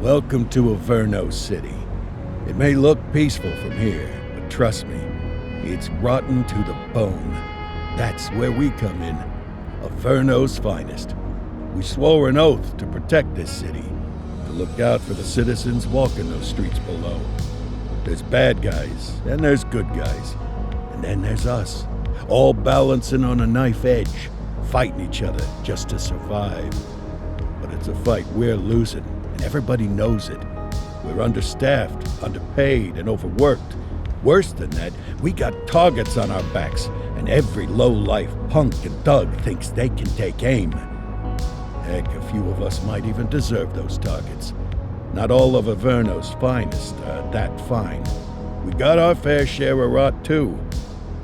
Welcome to Averno City. It may look peaceful from here, but trust me, it's rotten to the bone. That's where we come in. Averno's finest. We swore an oath to protect this city, to look out for the citizens walking those streets below. There's bad guys, and there's good guys. And then there's us, all balancing on a knife edge, fighting each other just to survive. But it's a fight we're losing, and everybody knows it. We're understaffed, underpaid, and overworked. Worse than that, we got targets on our backs, and every low-life punk and thug thinks they can take aim. Heck, a few of us might even deserve those targets. Not all of Averno's finest are that fine. We got our fair share of rot, too.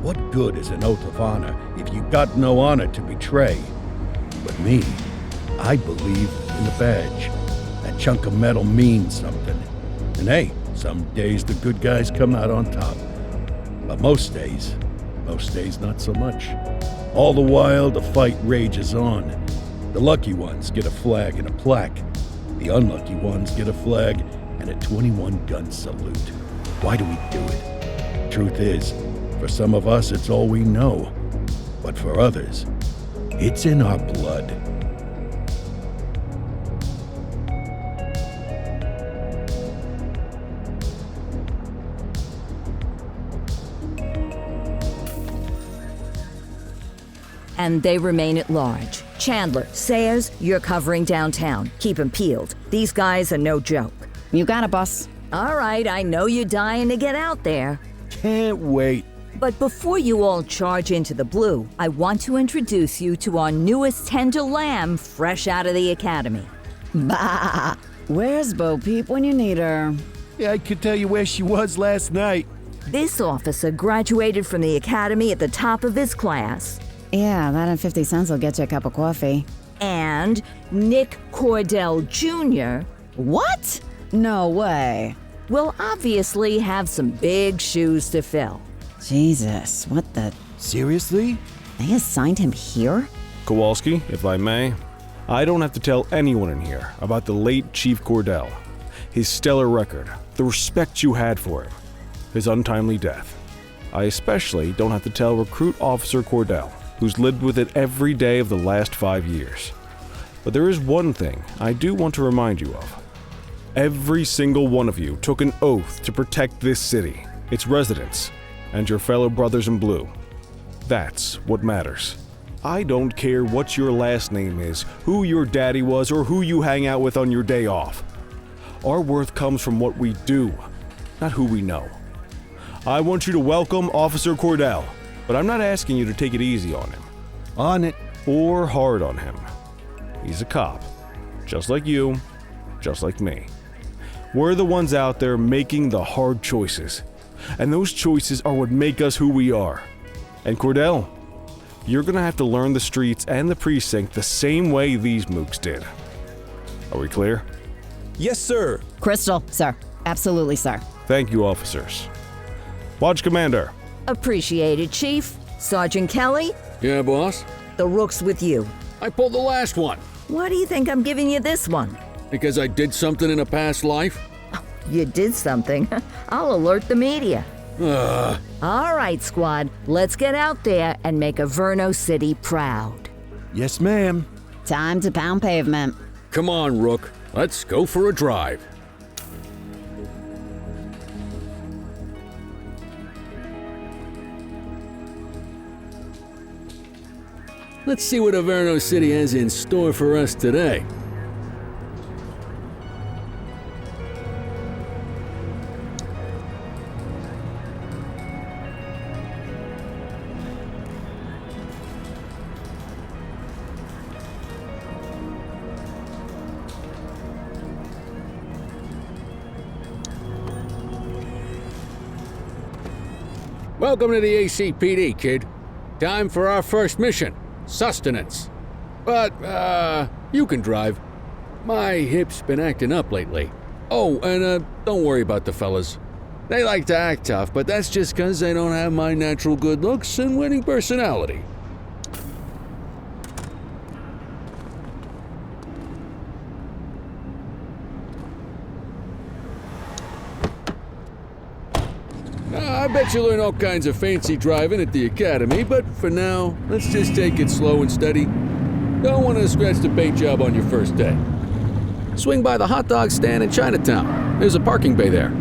What good is an oath of honor if you got no honor to betray? But me, I believe in the badge. That chunk of metal means something. And hey, some days the good guys come out on top. But most days not so much. All the while, the fight rages on. The lucky ones get a flag and a plaque. The unlucky ones get a flag and a 21-gun salute. Why do we do it? Truth is, for some of us, it's all we know. But for others, it's in our blood. And they remain at large. Chandler, Sayers, you're covering downtown. Keep 'em peeled. These guys are no joke. You got it, boss. All right, I know you're dying to get out there. Can't wait. But before you all charge into the blue, I want to introduce you to our newest tender lamb fresh out of the academy. Bah! Where's Bo Peep when you need her? Yeah, I could tell you where she was last night. This officer graduated from the academy at the top of his class. Yeah, that and 50 cents will get you a cup of coffee. And Nick Cordell Jr. What? No way. will obviously have some big shoes to fill. Jesus, what the... Seriously? They assigned him here? Kowalski, if I may, I don't have to tell anyone in here about the late Chief Cordell, his stellar record, the respect you had for him, his untimely death. I especially don't have to tell Recruit Officer Cordell, who's lived with it every day of the last 5 years. But there is one thing I do want to remind you of. Every single one of you took an oath to protect this city, its residents, and your fellow brothers in blue. That's what matters. I don't care what your last name is, who your daddy was, or who you hang out with on your day off. Our worth comes from what we do, not who we know. I want you to welcome Officer Cordell, but I'm not asking you to take it easy on him. On it. Or hard on him. He's a cop, just like you, just like me. We're the ones out there making the hard choices, and those choices are what make us who we are. And Cordell, you're gonna have to learn the streets and the precinct the same way these mooks did. Are we clear? Yes, sir. Crystal, sir. Absolutely, sir. Thank you, officers. Lodge Commander. Appreciated, Chief. Sergeant Kelly, Yeah, boss? the rook's with you. I pulled the last one. Why do you think I'm giving you this one? Because I did something in a past life? You did something. I'll alert the media. Ugh. All right, squad. Let's get out there and make Averno City proud. Yes, ma'am. Time to pound pavement. Come on, Rook. Let's go for a drive. Let's see what Averno City has in store for us today. Welcome to the ACPD, kid. Time for our first mission, sustenance. But, you can drive. My hip's been acting up lately. Oh, and, don't worry about the fellas. They like to act tough, but that's just 'cause they don't have my natural good looks and winning personality. I bet you learn all kinds of fancy driving at the academy, but for now, let's just take it slow and steady. Don't want to scratch the paint job on your first day. Swing by the hot dog stand in Chinatown. There's a parking bay there.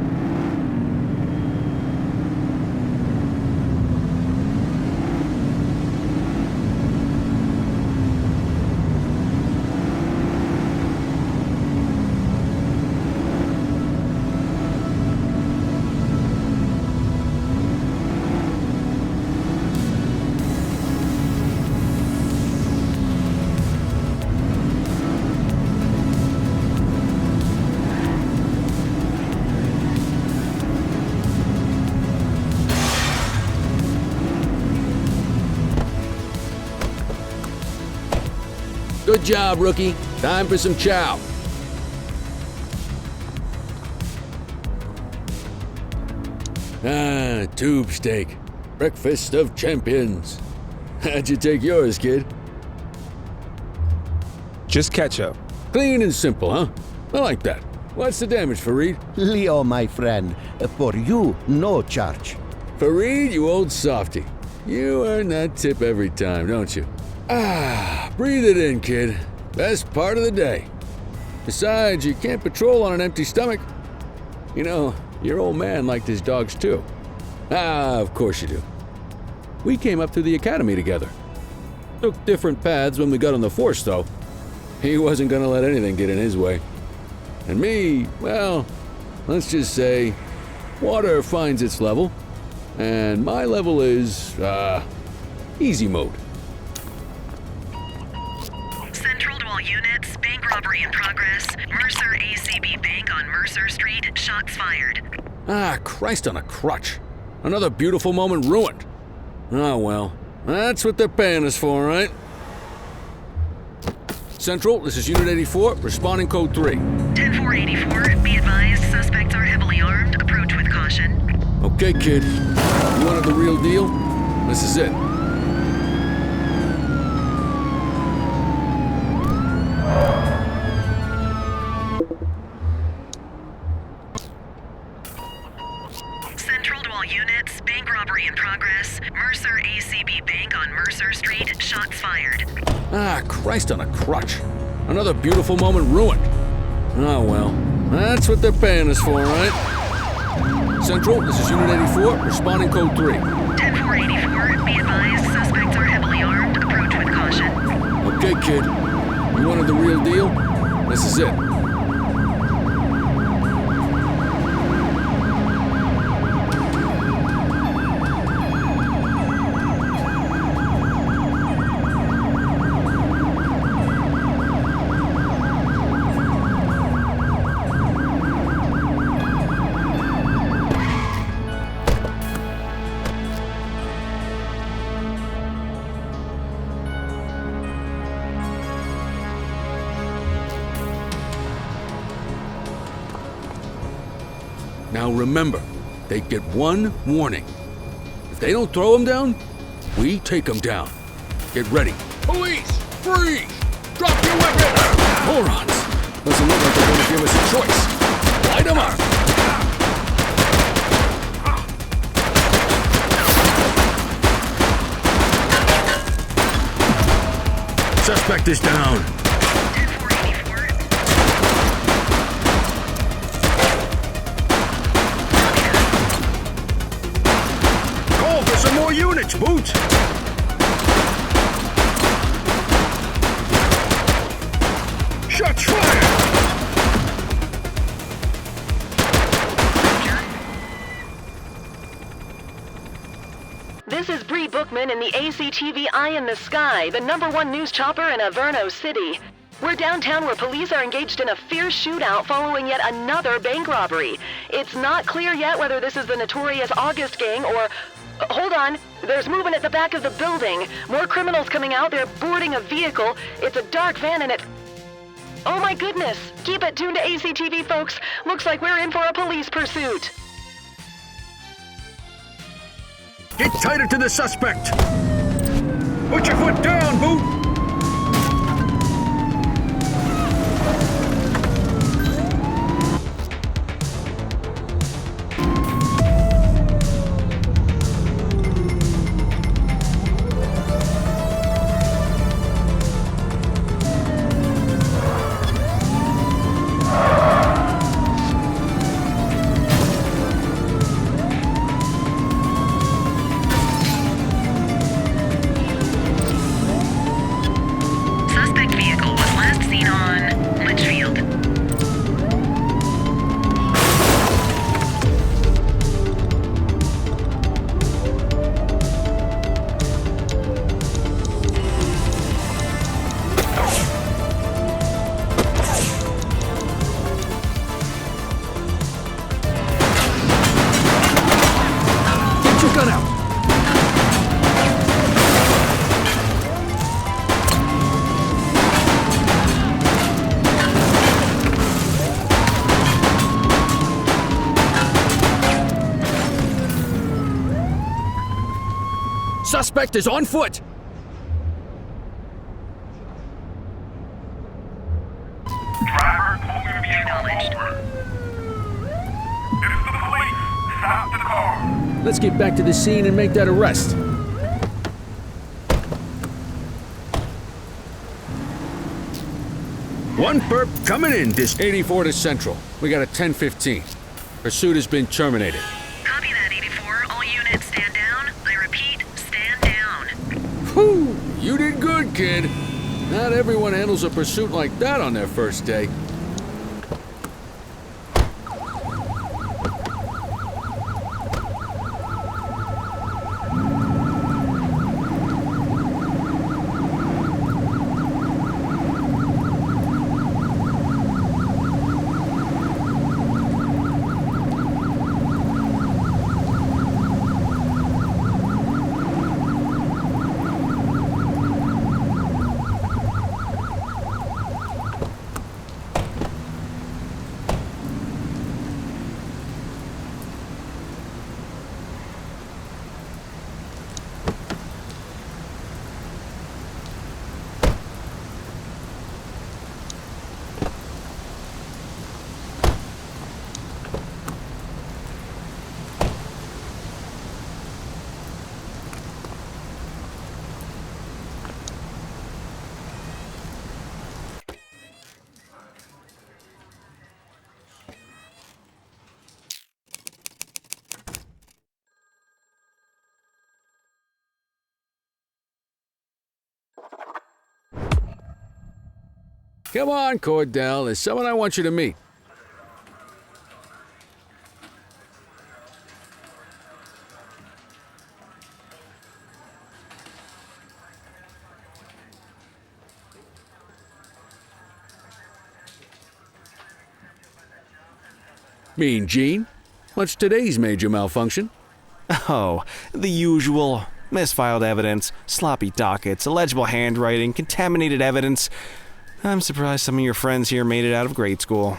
Good job, rookie. Time for some chow. Tube steak. Breakfast of champions. How'd you take yours, kid? Just ketchup. Clean and simple, huh? I like that. What's the damage, Fareed? Leo, my friend, for you, no charge. Fareed, you old softy. You earn that tip every time, don't you? Breathe it in, kid. Best part of the day. Besides, you can't patrol on an empty stomach. You know, your old man liked his dogs too. Of course you do. We came up through the academy together. Took different paths when we got on the force, though. He wasn't gonna let anything get in his way. And me, well, let's just say, water finds its level, and my level is, easy mode. Central to all units, bank robbery in progress. Mercer ACB Bank on Mercer Street, shots fired. Christ on a crutch. Another beautiful moment ruined. Oh well, that's what they're paying us for, right? Central, this is Unit 84, responding code 3. 10-484, be advised, suspects are heavily armed, approach with caution. Okay, kid. You wanted the real deal? This is it. Central to all units, bank robbery in progress. Mercer ACB Bank on Mercer Street, shots fired. Christ on a crutch. Another beautiful moment ruined. Oh well, that's what they're paying us for, right? Central, this is Unit 84, responding code 3. 10-484, be advised, suspects are heavily armed, approach with caution. Okay, kid. You wanted the real deal? This is it. Now remember, they get one warning. If they don't throw them down, we take them down. Get ready. Police! Freeze! Drop your weapon! Morons! Doesn't look like they're going to give us a choice. Light them up! Suspect is down. 10-484, Call for some more units, Boots! Shots fired! This is Bree Bookman in the ACTV Eye in the Sky, the #1 news chopper in Averno City. We're downtown where police are engaged in a fierce shootout following yet another bank robbery. It's not clear yet whether this is the notorious August gang or... Hold on, there's movement at the back of the building. More criminals coming out, they're boarding a vehicle. It's a dark van and it... Oh my goodness! Keep it tuned to ACTV, folks. Looks like we're in for a police pursuit. Get tighter to the suspect! Put your foot down, Boot! suspect is on foot! Driver, moving vehicle over. It is the police. Stop the car. Let's get back to the scene and make that arrest. One perp coming in, this 84 to Central. We got a 1015. Pursuit has been terminated. Copy that, 84. All units stand down. I repeat, stand down. Whew! You did good, kid. Not everyone handles a pursuit like that on their first day. Come on, Cordell. There's someone I want you to meet. Mean Gene? What's today's major malfunction? Oh, the usual. Misfiled evidence, sloppy dockets, illegible handwriting, contaminated evidence. I'm surprised some of your friends here made it out of grade school.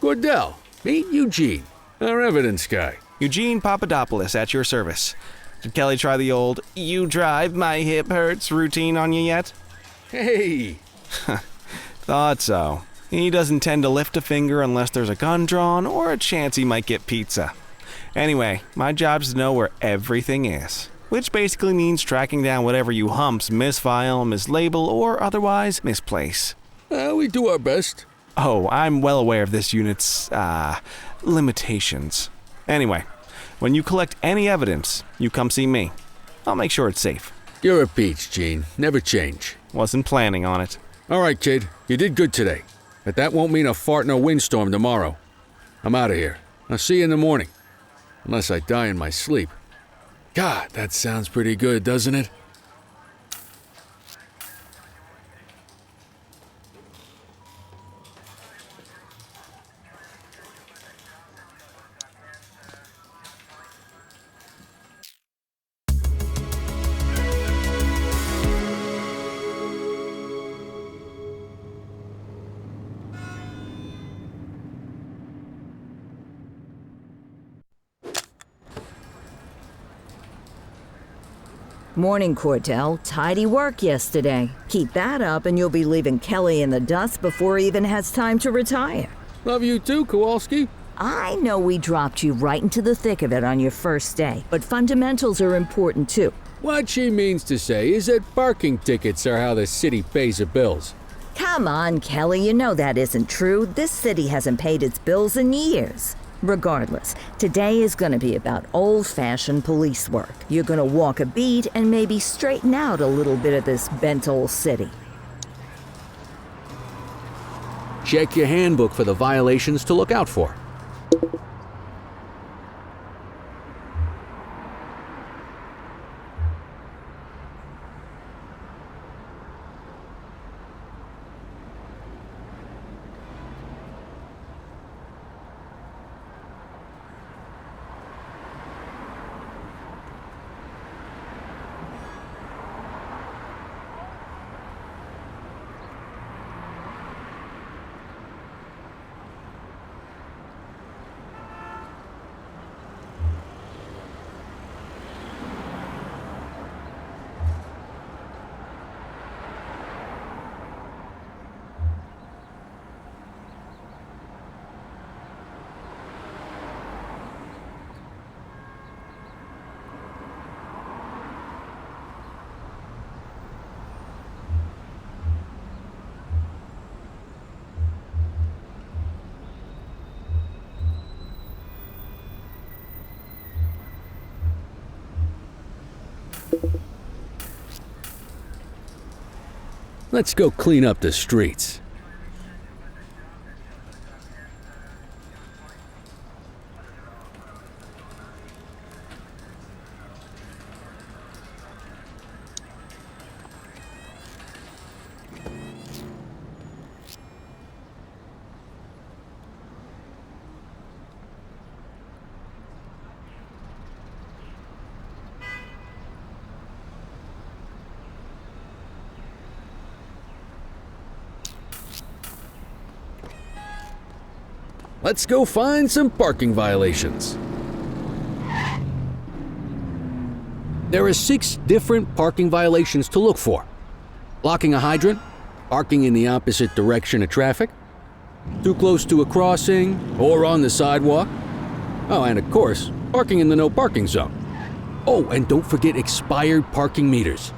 Cordell, meet Eugene, our evidence guy. Eugene Papadopoulos at your service. Did Kelly try the old, "you drive, my hip hurts" routine on you yet? Hey! Thought so. He doesn't tend to lift a finger unless there's a gun drawn or a chance he might get pizza. Anyway, my job's to know where everything is. Which basically means tracking down whatever you humps misfile, mislabel, or otherwise misplace. We do our best. Oh, I'm well aware of this unit's, limitations. Anyway, when you collect any evidence, you come see me. I'll make sure it's safe. You're a peach, Gene. Never change. Wasn't planning on it. All right, kid. You did good today. But that won't mean a fart in a windstorm tomorrow. I'm out of here. I'll see you in the morning. Unless I die in my sleep. God, that sounds pretty good, doesn't it? Morning, Cordell. Tidy work yesterday. Keep that up and you'll be leaving Kelly in the dust before he even has time to retire. Love you too, Kowalski. I know we dropped you right into the thick of it on your first day, but fundamentals are important too. What she means to say is that parking tickets are how the city pays the bills. Come on, Kelly, you know that isn't true. This city hasn't paid its bills in years. Regardless, today is going to be about old-fashioned police work. You're going to walk a beat and maybe straighten out a little bit of this bent old city. Check your handbook for the violations to look out for. Let's go clean up the streets. Let's go find some parking violations. There are 6 different parking violations to look for. Blocking a hydrant, parking in the opposite direction of traffic, too close to a crossing or on the sidewalk. Oh, and of course, parking in the no parking zone. Oh, and don't forget expired parking meters.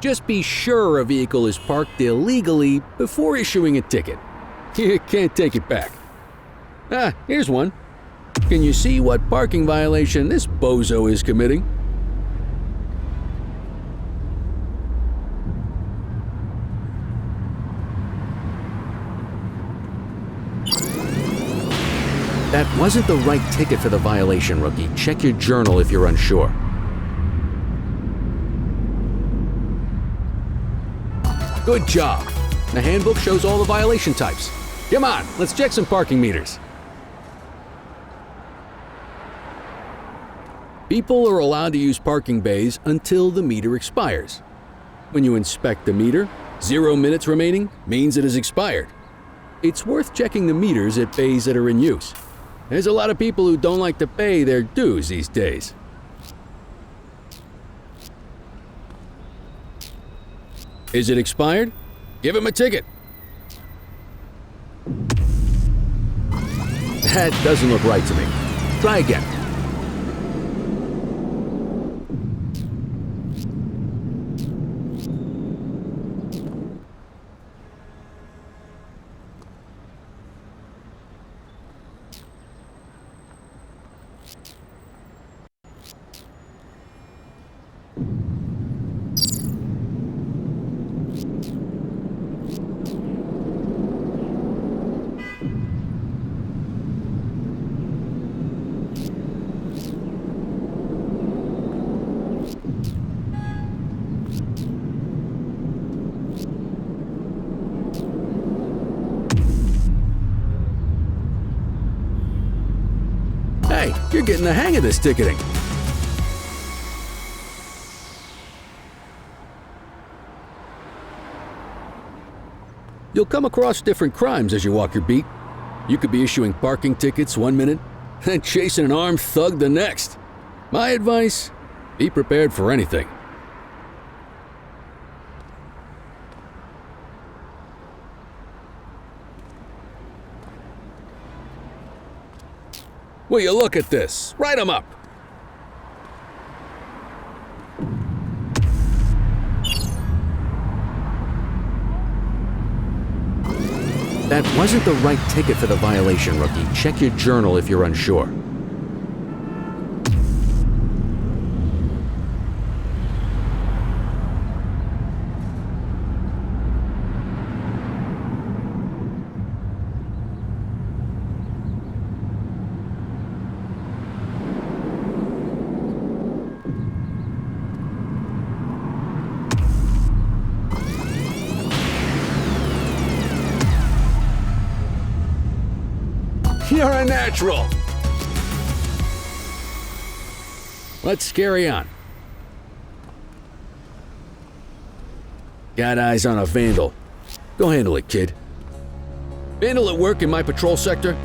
Just be sure a vehicle is parked illegally before issuing a ticket. You can't take it back. Ah, here's one. Can you see what parking violation this bozo is committing? That wasn't the right ticket for the violation, rookie. Check your journal if you're unsure. Good job. The handbook shows all the violation types. Come on, let's check some parking meters. People are allowed to use parking bays until the meter expires. When you inspect the meter, 0 minutes remaining means it has expired. It's worth checking the meters at bays that are in use. There's a lot of people who don't like to pay their dues these days. Is it expired? Give him a ticket. That doesn't look right to me. Try again. Hey, you're getting the hang of this ticketing. You'll come across different crimes as you walk your beat. You could be issuing parking tickets 1 minute and chasing an armed thug the next. My advice, be prepared for anything. Will you look at this? Write 'em up. That wasn't the right ticket for the violation, rookie. Check your journal if you're unsure. You're a natural. Let's carry on. Got eyes on a vandal. Go handle it, kid. Vandal at work in my patrol sector?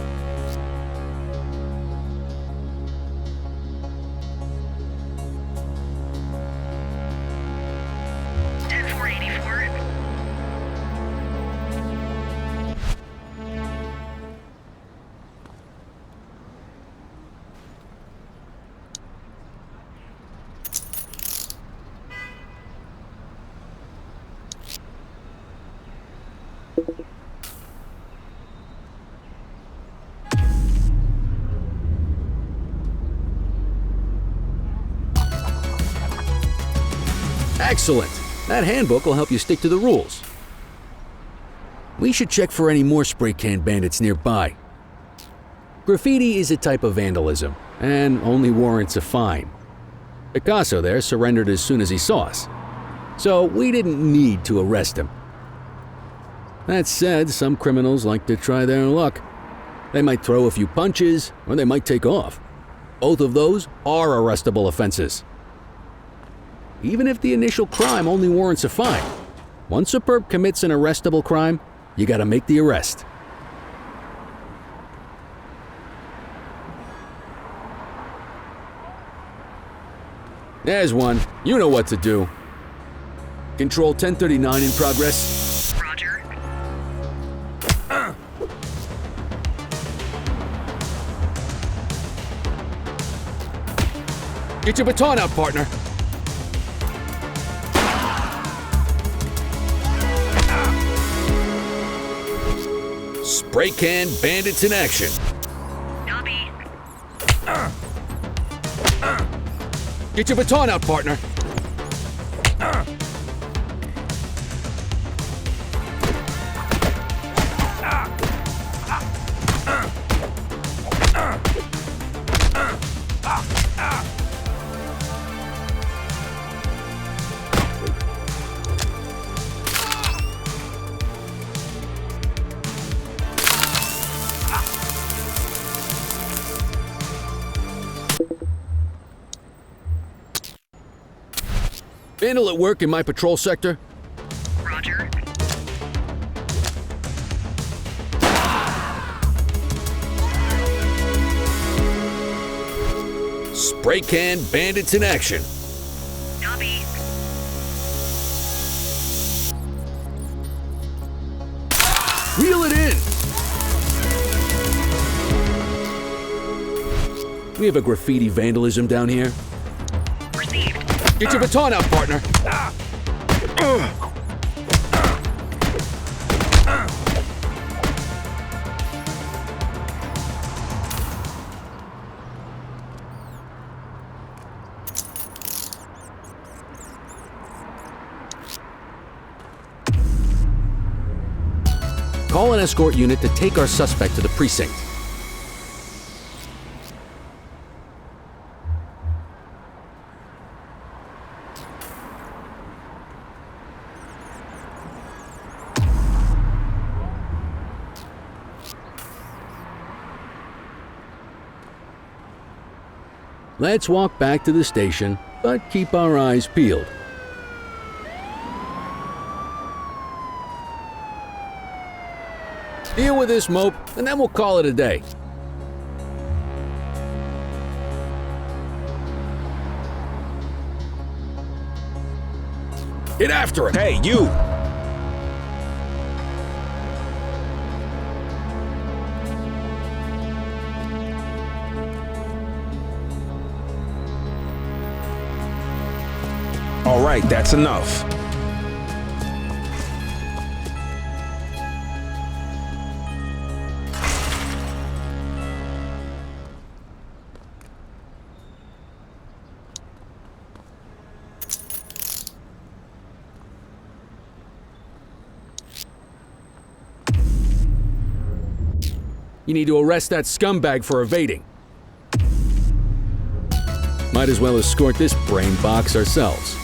Excellent! That handbook will help you stick to the rules. We should check for any more spray can bandits nearby. Graffiti is a type of vandalism, and only warrants a fine. Picasso there surrendered as soon as he saw us, so we didn't need to arrest him. That said, some criminals like to try their luck. They might throw a few punches, or they might take off. Both of those are arrestable offenses. Even if the initial crime only warrants a fine, once a perp commits an arrestable crime, you gotta make the arrest. There's one. You know what to do. Control 1039 in progress. Roger. Get your baton out, partner. Spray can bandits in action. Copy. Get your baton out, partner. Vandal at work in my patrol sector. Roger. Spray can bandits in action. Copy. Reel it in! We have a graffiti vandalism down here. Received. Get your baton out, partner. Call an escort unit to take our suspect to the precinct. Let's walk back to the station, but keep our eyes peeled. Deal with this mope, and then we'll call it a day. Get after him! Hey, you! All right, that's enough. You need to arrest that scumbag for evading. Might as well escort this brain box ourselves.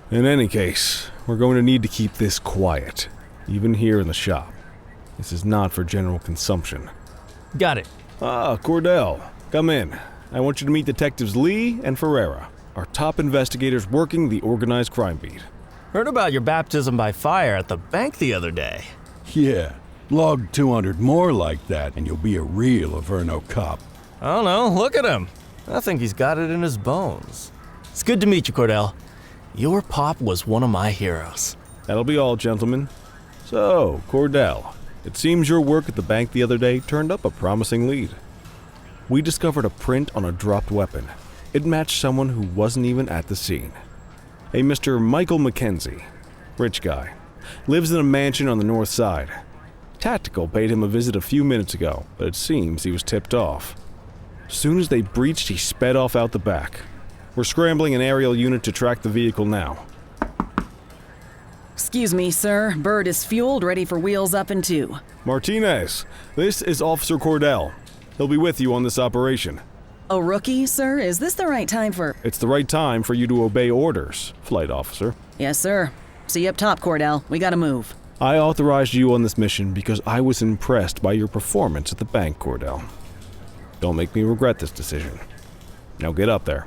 In any case, we're going to need to keep this quiet, even here in the shop. This is not for general consumption. Got it. Ah, Cordell, come in. I want you to meet Detectives Lee and Ferreira, our top investigators working the organized crime beat. Heard about your baptism by fire at the bank the other day. Yeah, log 200 more like that, and you'll be a real Averno cop. I don't know, look at him. I think he's got it in his bones. It's good to meet you, Cordell. Your pop was one of my heroes. That'll be all, gentlemen. So, Cordell, it seems your work at the bank the other day turned up a promising lead. We discovered a print on a dropped weapon. It matched someone who wasn't even at the scene. A Mr. Michael McKenzie, rich guy, lives in a mansion on the north side. Tactical paid him a visit a few minutes ago, but it seems he was tipped off. Soon as they breached, he sped off out the back. We're scrambling an aerial unit to track the vehicle now. Excuse me, sir. Bird is fueled, ready for wheels up in 2. Martinez, this is Officer Cordell. He'll be with you on this operation. A rookie, sir? Is this the right time for... It's the right time for you to obey orders, Flight Officer. Yes, sir. See you up top, Cordell. We gotta move. I authorized you on this mission because I was impressed by your performance at the bank, Cordell. Don't make me regret this decision. Now get up there.